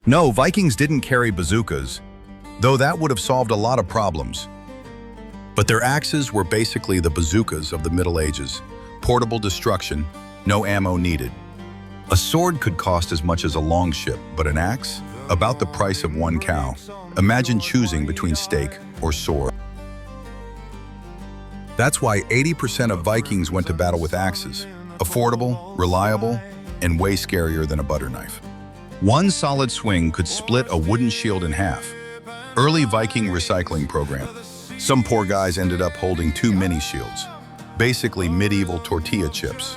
No, Vikings didn't carry bazookas, though that would have solved a lot of problems. But their axes were basically the bazookas of the Middle Ages. Portable destruction, no ammo needed. A sword could cost as much as a longship, but an axe? About the price of one cow. Imagine choosing between steak or sword. That's why 80% of Vikings went to battle with axes. Affordable, reliable, and way scarier than a butter knife. One solid swing could split a wooden shield in half. Early Viking recycling program. Some poor guys ended up holding 2 mini shields, basically medieval tortilla chips.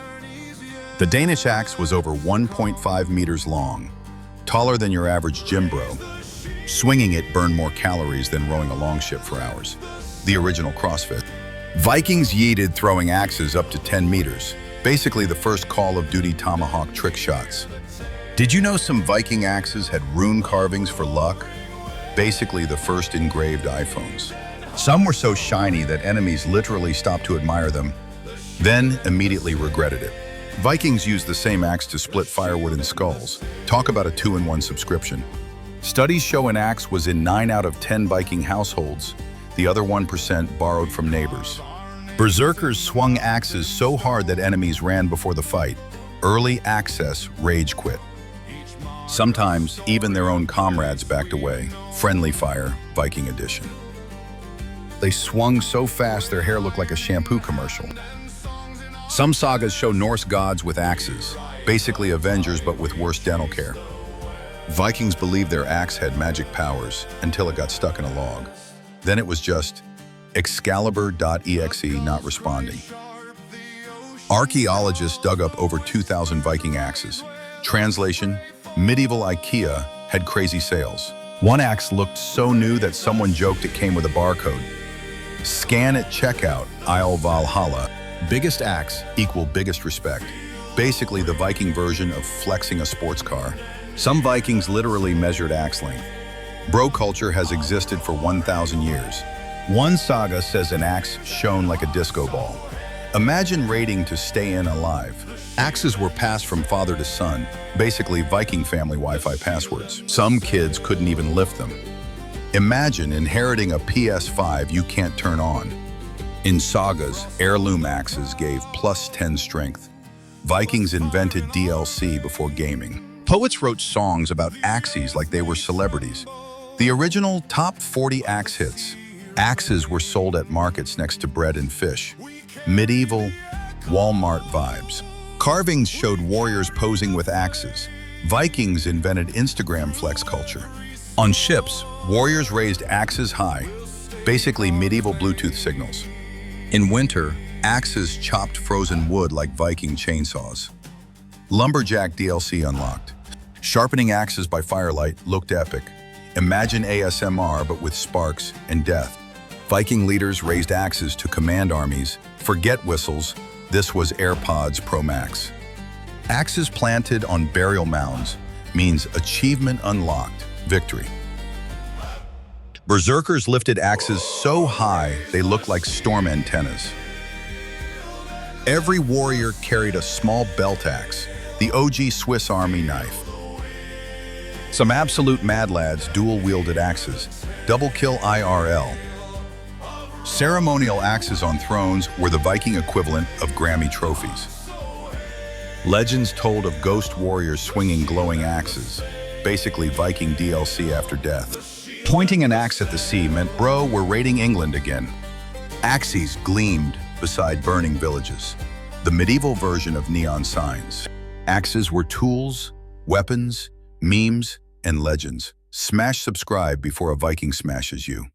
The Danish axe was over 1.5 meters long, taller than your average gym bro. Swinging it burned more calories than rowing a longship for hours. The original CrossFit. Vikings yeeted throwing axes up to 10 meters, basically the first Call of Duty tomahawk trick shots. Did you know some Viking axes had rune carvings for luck? Basically the first engraved iPhones. Some were so shiny that enemies literally stopped to admire them, then immediately regretted it. Vikings used the same axe to split firewood and skulls. Talk about a 2-in-1 subscription. Studies show an axe was in 9 out of 10 Viking households. The other 1% borrowed from neighbors. Berserkers swung axes so hard that enemies ran before the fight. Early access, rage quit. Sometimes even their own comrades backed away. Friendly fire, Viking edition. They swung so fast their hair looked like a shampoo commercial. Some sagas show Norse gods with axes, basically Avengers but with worse dental care. Vikings believed their axe had magic powers until it got stuck in a log. Then it was just Excalibur.exe not responding. Archaeologists dug up over 2,000 Viking axes. Translation, medieval IKEA had crazy sales. One axe looked so new that someone joked it came with a barcode. Scan at checkout, aisle Valhalla. Biggest axe equal biggest respect. Basically the Viking version of flexing a sports car. Some Vikings literally measured axe length. Bro culture has existed for 1,000 years. One saga says an axe shone like a disco ball. Imagine raiding to stay in alive. Axes were passed from father to son, basically Viking family Wi-Fi passwords. Some kids couldn't even lift them. Imagine inheriting a PS5 you can't turn on. In sagas, heirloom axes gave +10 strength. Vikings invented DLC before gaming. Poets wrote songs about axes like they were celebrities. The original top 40 axe hits. Axes were sold at markets next to bread and fish. Medieval Walmart vibes. Carvings showed warriors posing with axes. Vikings invented Instagram flex culture. On ships, warriors raised axes high, basically medieval Bluetooth signals. In winter, axes chopped frozen wood like Viking chainsaws. Lumberjack DLC unlocked. Sharpening axes by firelight looked epic. Imagine ASMR but with sparks and death. Viking leaders raised axes to command armies. Forget whistles, this was AirPods Pro Max. Axes planted on burial mounds means achievement unlocked, victory. Berserkers lifted axes so high they looked like storm antennas. Every warrior carried a small belt axe, the OG Swiss Army knife. Some absolute mad lads dual-wielded axes, double kill IRL. Ceremonial axes on thrones were the Viking equivalent of Grammy trophies. Legends told of ghost warriors swinging glowing axes, basically Viking DLC after death. Pointing an axe at the sea meant, bro, we're raiding England again. Axes gleamed beside burning villages, the medieval version of neon signs. Axes were tools, weapons, memes, and legends. Smash subscribe before a Viking smashes you.